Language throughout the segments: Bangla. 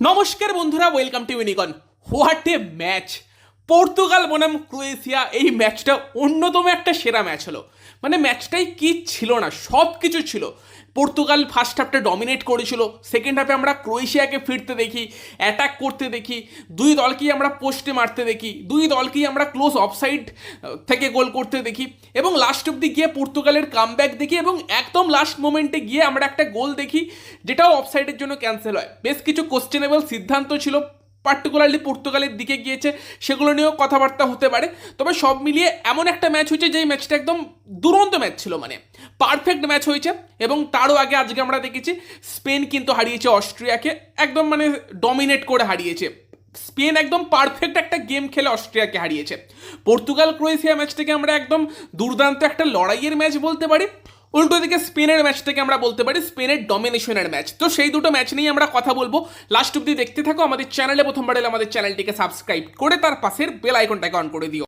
নমস্কার বন্ধুরা, welcome to Unicon. What a match! Portugal বনাম ক্রোয়েশিয়া, এই ম্যাচটা অন্যতম একটা সেরা ম্যাচ হলো। মানে ম্যাচটাই কি ছিল না, সব কিছু ছিল। পর্তুগাল ফার্স্ট হাফটা ডমিনেট করেছিল, সেকেন্ড হাফে আমরা ক্রোয়েশিয়াকে ফিরতে দেখি, অ্যাটাক করতে দেখি, দুই দলকেই আমরা পোস্টে মারতে দেখি, দুই দলকেই আমরা ক্লোজ অফসাইড থেকে গোল করতে দেখি, এবং লাস্ট অব্দি গিয়ে পর্তুগালের কামব্যাক দেখি, এবং একদম লাস্ট মোমেন্টে গিয়ে আমরা একটা গোল দেখি যেটাও অফসাইডের জন্য ক্যান্সেল হয়। বেশ কিছু কোশ্চেনেবল সিদ্ধান্ত ছিল, পার্টিকুলারলি পর্তুগালের দিকে গিয়েছে, সেগুলো নিয়েও কথাবার্তা হতে পারে। তবে সব মিলিয়ে এমন একটা ম্যাচ হয়েছে যেই ম্যাচটা একদম দুরন্ত ম্যাচ ছিল, মানে পারফেক্ট ম্যাচ হয়েছে। এবং তারও আগে আজকে আমরা দেখেছি স্পেন কিন্তু হারিয়েছে অস্ট্রিয়াকে, একদম মানে ডমিনেট করে হারিয়েছে। স্পেন একদম পারফেক্ট একটা গেম খেলে অস্ট্রিয়াকে হারিয়েছে। পর্তুগাল ক্রোয়েশিয়া ম্যাচটাকে আমরা একদম দুর্দান্ত একটা লড়াইয়ের ম্যাচ বলতে পারি। উল্টো দিকে স্পেনের ম্যাচটাকে আমরা বলতে পারি স্পেনের ডমিনেশনের ম্যাচ। তো সেই দুটো ম্যাচ নিয়ে আমরা কথা বলবো। লাস্ট অব্দি দেখতে থাকো। আমাদের চ্যানেলে প্রথমবার এলে আমাদের চ্যানেলটিকে সাবস্ক্রাইব করে তার পাশের বেল আইকনটাকে অন করে দিও।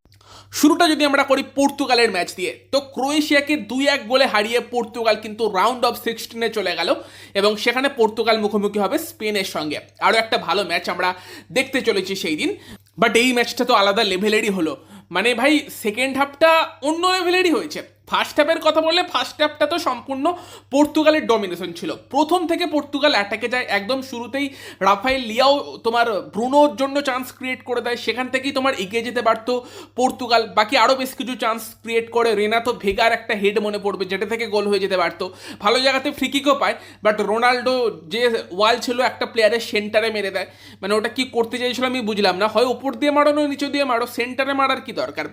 শুরুটা যদি আমরা করি পর্তুগালের ম্যাচ দিয়ে, তো ক্রোয়েশিয়াকে 2-1 গোলে হারিয়ে পর্তুগাল কিন্তু রাউন্ড অফ 16-এ চলে গেল, এবং সেখানে পর্তুগাল মুখোমুখি হবে স্পেনের সঙ্গে। আরও একটা ভালো ম্যাচ আমরা দেখতে চলেছি সেই দিন। বাট এই ম্যাচটা তো আলাদা লেভেলেরই হলো। মানে ভাই, সেকেন্ড হাফটা অন্য লেভেলেরই হয়েছে। ফার্স্ট হাফের কথা বললে ফার্স্ট হাফটা তো সম্পূর্ণ পর্তুগালের ডমিনেশন ছিল। প্রথম থেকে পর্তুগাল অ্যাটাকে যায়, একদম শুরুতেই রাফায়েল লিয়াও তোমার ব্রুনোর জন্য চান্স ক্রিয়েট করে দেয়, সেখান থেকেই তোমার এগিয়ে যেতে পারতো পর্তুগাল। বাকি আরও বেশ কিছু চান্স ক্রিয়েট করে, রেনাতো ভেগার একটা হেড মনে পড়বে যেটা থেকে গোল হয়ে যেতে পারতো। ভালো জায়গাতে ফ্রিকিকও পায়, বাট রোনাল্ডো যে ওয়াল ছিল একটা প্লেয়ারের সেন্টারে মেরে দেয়। মানে ওটা কি করতে চাইছিল আমি বুঝলাম না, হয় ওপর দিয়ে মারো নয় নিচে দিয়ে মারো, সেন্টারে মারার কি দরকার।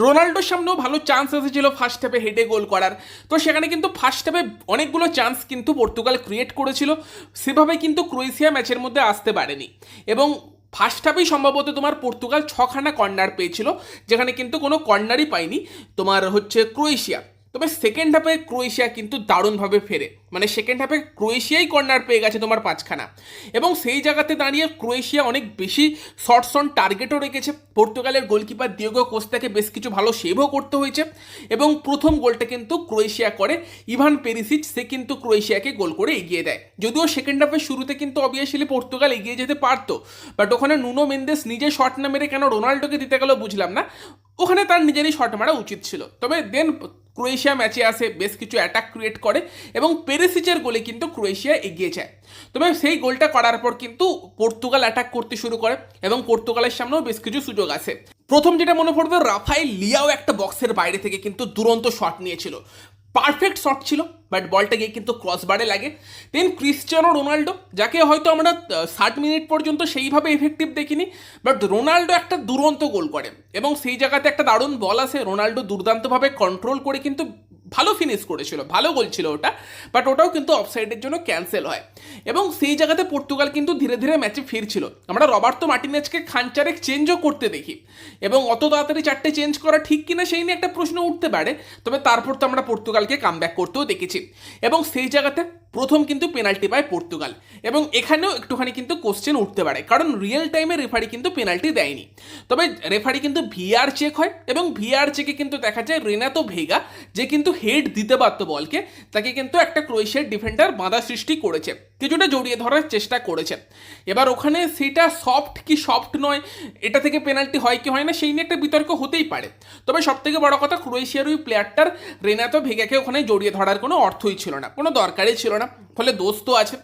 রোনাল্ডোর সামনেও ভালো চান্স এসেছিল ফার্স্ট হাফে হেডে গোল করার, তো সেখানে কিন্তু ফার্স্ট হাফে অনেকগুলো চান্স কিন্তু পর্তুগাল ক্রিয়েট করেছিল, সেভাবে কিন্তু ক্রোয়েশিয়া ম্যাচের মধ্যে আসতে পারেনি। এবং ফার্স্ট হাফেই সম্ভবত তোমার পর্তুগাল 6খানা কর্নার পেয়েছিল, যেখানে কিন্তু কোনো কর্নারই পায়নি তোমার হচ্ছে ক্রোয়েশিয়া। তবে সেকেন্ড হাফে ক্রোয়েশিয়া কিন্তু দারুণভাবে ফেরে, মানে সেকেন্ড হাফে ক্রোয়েশিয়াই কর্নার পেয়ে গেছে তোমার 5খানা, এবং সেই জায়গাতে দাঁড়িয়ে ক্রোয়েশিয়া অনেক বেশি শর্টস অন টার্গেটও রেখেছে। পর্তুগালের গোলকিপার দিয়েগো কোস্তাকে বেশ কিছু ভালো সেভও করতে হয়েছে, এবং প্রথম গোলটা কিন্তু ক্রোয়েশিয়া করে ইভান পেরিসিচ, সে কিন্তু ক্রোয়েশিয়াকে গোল করে এগিয়ে দেয়। যদিও সেকেন্ড হাফের শুরুতে কিন্তু অবভিয়াসলি পর্তুগাল এগিয়ে যেতে পারতো, বাট ওখানে নুনো মেন্দেস নিজে শট না মেরে কেন রোনাল্ডোকে দিতে গেল বুঝলাম না, ওখানে তার নিজেরই শট মারা উচিত ছিল। তবে দেন ক্রোয়েশিয়া ম্যাচে আসে, বেশ কিছু অ্যাটাক ক্রিয়েট করে, এবং পেরিসিচের গোলে কিন্তু ক্রোয়েশিয়া এগিয়ে যায়। তবে সেই গোলটা করার পর কিন্তু পর্তুগাল অ্যাটাক করতে শুরু করে, এবং পর্তুগালের সামনেও বেশ কিছু সুযোগ আসে। প্রথম যেটা মনে পড়বে, রাফায়েল লিয়াও একটা বক্সের বাইরে থেকে কিন্তু দুরন্ত শট নিয়েছিল, পারফেক্ট শট ছিল, বাট বলটা গিয়ে কিন্তু ক্রসবারে লাগে। দেন ক্রিশ্চিয়ানো রোনাল্ডো, যাকে হয়তো আমরা 60 মিনিট পর্যন্ত সেইভাবে এফেক্টিভ দেখিনি, বাট রোনাল্ডো একটা দুরন্ত গোল করে, এবং সেই জায়গাতে একটা দারুণ বল আসে, রোনাল্ডো দুর্দান্তভাবে কন্ট্রোল করে কিন্তু ভালো ফিনিশ করেছিল, ভালো গোল ছিল ওটা, বাট ওটাও কিন্তু অফসাইডের জন্য ক্যান্সেল হয়। এবং সেই জায়গাতে পর্তুগাল কিন্তু ধীরে ধীরে ম্যাচে ফিরছিল। আমরা রবার্তো মার্টিনেজকে খানচারেক চেঞ্জও করতে দেখি, এবং অত তাড়াতাড়ি 4টে চেঞ্জ করা ঠিক কিনা সেই নিয়ে একটা প্রশ্ন উঠতে পারে। তবে তারপর তো আমরা পর্তুগালকে কামব্যাক করতেও দেখেছি, এবং সেই জায়গাতে প্রথম কিন্তু পেনাল্টি পায় পর্তুগাল, এবং এখানেও একটুখানি কিন্তু কোশ্চেন উঠতে পারে, কারণ রিয়েল টাইমে রেফারি কিন্তু পেনাল্টি দেয়নি। তবে রেফারি কিন্তু ভিআর চেক হয়, এবং ভিআর চেকে কিন্তু দেখা যায় রেনাতো ভেগা, যে কিন্তু হেড দিতে পারতো বলকে, তাকে কিন্তু একটা ক্রোয়েশিয়ার ডিফেন্ডার বাধা সৃষ্টি করেছে, কিছুটা জড়িয়ে ধরার চেষ্টা করেছে। এবার ওখানে সেটা সফট কি সফট নয়, এটা থেকে পেনাল্টি হয় কি হয় না সেই নিয়ে একটা বিতর্ক হতেই পারে। তবে সব থেকে বড় কথা, ক্রোয়েশিয়ার ওই প্লেয়ারটার রেনাতো ভেগাকে ওখানে জড়িয়ে ধরার কোনো অর্থই ছিল না, কোনো দরকারই ছিল না, ফলে দোষ তো আছে।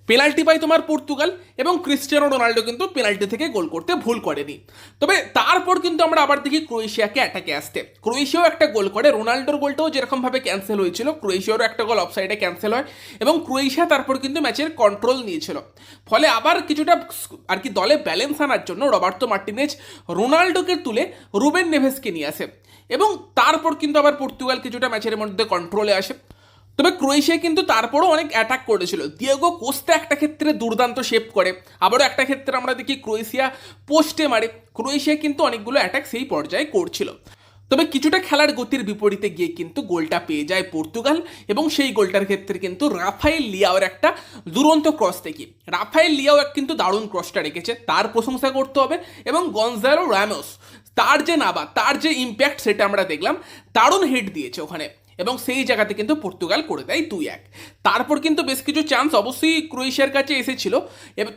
পেনাল্টি পায় তোমার পর্তুগাল, এবং ক্রিশ্চিয়ানো রোনাল্ডো কিন্তু পেনাল্টি থেকে গোল করতে ভুল করেনি। তবে তারপর কিন্তু আমরা আবার দেখি ক্রোয়েশিয়াকে অ্যাটাকে আসতে, ক্রোয়েশিয়াও একটা গোল করে, রোনাল্ডোর গোলটাও যেরকমভাবে ক্যান্সেল হয়েছিল, ক্রোয়েশিয়ারও একটা গোল অফসাইডে ক্যান্সেল হয়, এবং ক্রোয়েশিয়া তারপর কিন্তু ম্যাচের কন্ট্রোল নিয়েছিল। ফলে আবার কিছুটা আর কি দলে ব্যালেন্স আনার জন্য রবার্তো মার্টিনেজ রোনাল্ডোকে তুলে রুবেন নেভেসকে নিয়ে আসে, এবং তারপর কিন্তু আবার পর্তুগাল কিছুটা ম্যাচের মধ্যে কন্ট্রোলে আসে। তবে ক্রোয়েশিয়া কিন্তু তারপরও অনেক অ্যাটাক করেছিল, দিয়েগো কোস্তা একটা ক্ষেত্রে দুর্দান্ত শেপ করে, আবারও একটা ক্ষেত্রে আমরা দেখি ক্রোয়েশিয়া পোস্টে মারে। ক্রোয়েশিয়া কিন্তু অনেকগুলো অ্যাটাক সেই পর্যায়ে করছিল। তবে কিছুটা খেলার গতির বিপরীতে গিয়ে কিন্তু গোলটা পেয়ে যায় পর্তুগাল, এবং সেই গোলটার ক্ষেত্রে কিন্তু রাফায়েল লিয়াওর একটা দুরন্ত ক্রস থেকে, রাফায়েল লিয়াও কিন্তু দারুণ ক্রসটা রেখেছে, তার প্রশংসা করতে হবে। এবং গনজালো রামোস, তার যে নাবা, তার যে ইম্প্যাক্ট, সেটা আমরা দেখলাম, দারুণ হেড দিয়েছে ওখানে। এবং সেই জায়গাতে কিন্তু পর্তুগাল করে দেয় 2-1। তারপর কিন্তু বেশ কিছু চান্স অবশ্যই ক্রোয়েশিয়ার কাছে এসেছিল,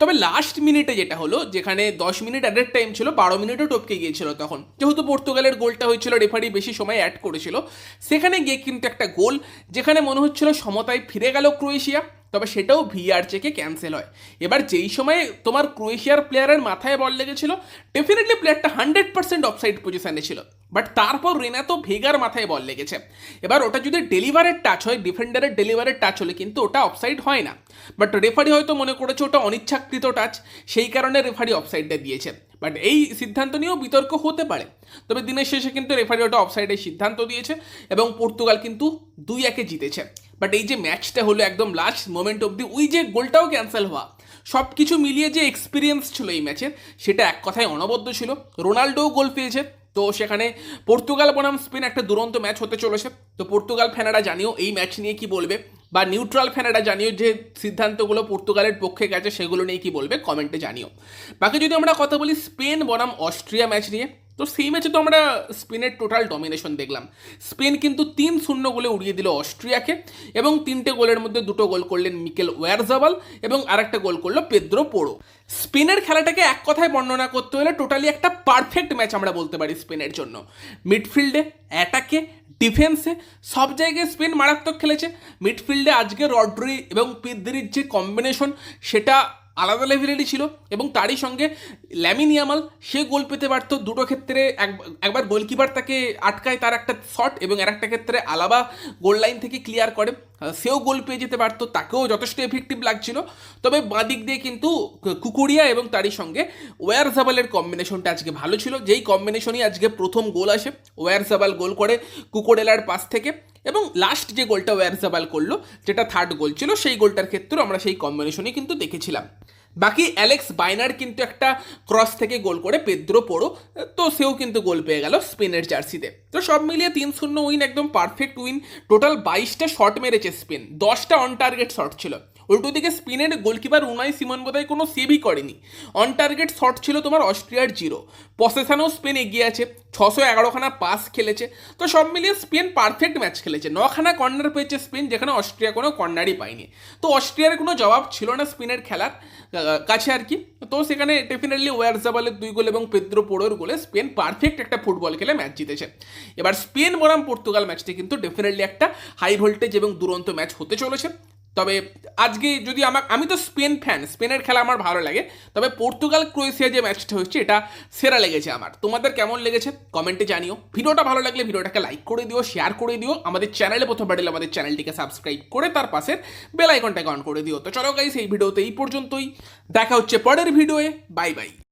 তবে লাস্ট মিনিটে যেটা হলো, যেখানে 10 মিনিট অ্যাডেড টাইম ছিল, 12 মিনিটও টপকে গিয়েছিল তখন, যেহেতু পর্তুগালের গোলটা হয়েছিল রেফারি বেশি সময় অ্যাড করেছিল, সেখানে গিয়ে কিন্তু একটা গোল যেখানে মনে হচ্ছিল সমতায় ফিরে গেল ক্রোয়েশিয়া, তবে সেটাও ভিআর চেকে ক্যান্সেল হয়। এবার যেই সময়ে তোমার ক্রোয়েশিয়ার প্লেয়ারের মাথায় বল লেগেছিল, ডেফিনেটলি প্লেয়ারটা 100% অফসাইড পজিশনে ছিল, বাট তারপর রেনাতো ভেগার মাথায় বল লেগেছে। এবার ওটা যদি ডেলিভারের টাচ হয়, ডিফেন্ডারের ডেলিভারের টাচ হলে কিন্তু ওটা অফসাইড হয় না, বাট রেফারি হয়তো মনে করেছে ওটা অনিচ্ছাকৃত টাচ, সেই কারণে রেফারি অফসাইডটা দিয়েছে। বাট এই সিদ্ধান্ত নিয়েও বিতর্ক হতে পারে, তবে দিনের শেষে কিন্তু রেফারি ওটা অফসাইডের সিদ্ধান্ত দিয়েছে এবং পর্তুগাল কিন্তু 2-1 জিতেছে। বাট এই যে ম্যাচটা হলো একদম লাস্ট মোমেন্ট অবধি, ওই যে গোলটাও ক্যান্সেল হওয়া, সব কিছু মিলিয়ে যে এক্সপিরিয়েন্স ছিল এই ম্যাচের, সেটা এক কথায় অনবদ্য ছিল। রোনাল্ডোও গোল পেয়েছে, তো সেখানে পর্তুগাল বনাম স্পেন একটা দুরন্ত ম্যাচ হতে চলেছে। তো পর্তুগাল ফ্যানেরা জানিও এই ম্যাচ নিয়ে কি বলবে, বা নিউট্রাল ফ্যানেরা জানিও যে সিদ্ধান্তগুলো পর্তুগালের পক্ষে গেছে সেগুলো নিয়ে কি বলবে, কমেন্টে জানিও। বাকি যদি আমরা কথা বলি স্পেন বনাম অস্ট্রিয়া ম্যাচ নিয়ে, তো সেই ম্যাচে তো আমরা স্পেনের টোটাল ডমিনেশন দেখলাম। স্পেন কিন্তু 3-0 গোলে উড়িয়ে দিল অস্ট্রিয়াকে, এবং 3টে গোলের মধ্যে 2টো গোল করলেন মিকেল ওয়ারজাবাল এবং আরেকটা গোল করলো পেদ্রো পোরো। স্পেনের খেলাটাকে এক কথায় বর্ণনা করতে হলে টোটালি একটা পারফেক্ট ম্যাচ আমরা বলতে পারি স্পেনের জন্য। মিডফিল্ডে, অ্যাটাকে, ডিফেন্সে সব জায়গায় স্পেন মারাত্মক খেলেছে। মিডফিল্ডে আজকে রড্রি এবং পেদ্রির যে কম্বিনেশন, সেটা আলাদা লেভেলেরই ছিল, এবং তারই সঙ্গে ল্যামিন ইয়ামাল, সে গোল পেতে পারত দুটো ক্ষেত্রে। একবার গোলকিপার তাকে আটকায় তার একটা শট, এবং আর একটা ক্ষেত্রে আলাবা গোল লাইন থেকে ক্লিয়ার করে, সেও গোল পেয়ে যেতে পারতো, তাকেও যথেষ্ট এফেক্টিভ লাগছিল। তবে বাঁদিক দিয়ে কিন্তু কুকুরিয়া এবং তারই সঙ্গে ওয়ারজাবালের কম্বিনেশনটা আজকে ভালো ছিল, যেই কম্বিনেশনই আজকে প্রথম গোল আসে। ওয়ারজাবাল গোল করে কুকুরেলার পাস থেকে, এবং লাস্ট যে গোলটা ওয়ারজাবাল করলো, যেটা থার্ড গোল ছিল, সেই গোলটার ক্ষেত্রেও আমরা সেই কম্বিনেশনই কিন্তু দেখেছিলাম। বাকি অ্যালেক্স বাইনার কিন্তু একটা ক্রস থেকে গোল করে পেদ্রো পোরো, তো সেও কিন্তু গোল পেয়ে গেল স্পেনের জার্সিতে। তো সব মিলিয়ে 3-0 উইন, একদম পারফেক্ট উইন। টোটাল 22টা শট মেরেছে স্পেন, 10টা অন টার্গেট শট ছিল। উল্টো দিকে স্পেনের গোলকিপার উনাই সিমন বোধহয় কোনো সেভই করেনি। অন টার্গেট শট ছিল তোমার অস্ট্রিয়ার 0, পসেশনেও স্পেন এগিয়ে আছে, 611খানা পাস খেলেছে। তো সব মিলিয়ে স্পেন পারফেক্ট ম্যাচ খেলেছে। 9খানা কর্নার পেয়েছে স্পেন, যেখানে অস্ট্রিয়া কোনো কর্নারই পায়নি। তো অস্ট্রিয়ার কোনো জবাব ছিল না স্পেনের খেলার কাছে আর কি। তো সেখানে ডেফিনেটলি ওয়ারজাবালের 2 গোল এবং পেদ্রো পোরোর গোলে স্পেন পারফেক্ট একটা ফুটবল খেলে ম্যাচ জিতেছে। এবার স্পেন বনাম পর্তুগাল ম্যাচটি কিন্তু ডেফিনেটলি একটা হাই ভোল্টেজ এবং দুরন্ত ম্যাচ হতে চলেছে। তবে আজকে যদি আমি তো স্পেন ফ্যান, স্পেনের খেলা আমার ভালো লাগে, তবে পর্তুগাল ক্রোয়েশিয়া যে ম্যাচটা হচ্ছে এটা সেরা লেগেছে আমার। তোমাদের কেমন লেগেছে কমেন্টে জানিও। ভিডিওটা ভালো লাগলে ভিডিওটাকে লাইক করে দিও, শেয়ার করে দিও। আমাদের চ্যানেলে প্রথম বাড়লে আমাদের চ্যানেলটিকে সাবস্ক্রাইব করে তার পাশের বেল আইকনটাকে অন করে দিও। তো চলো গাইস, এই ভিডিওতে এই পর্যন্তই, দেখা হচ্ছে পরের ভিডিওয়ে। Bye bye.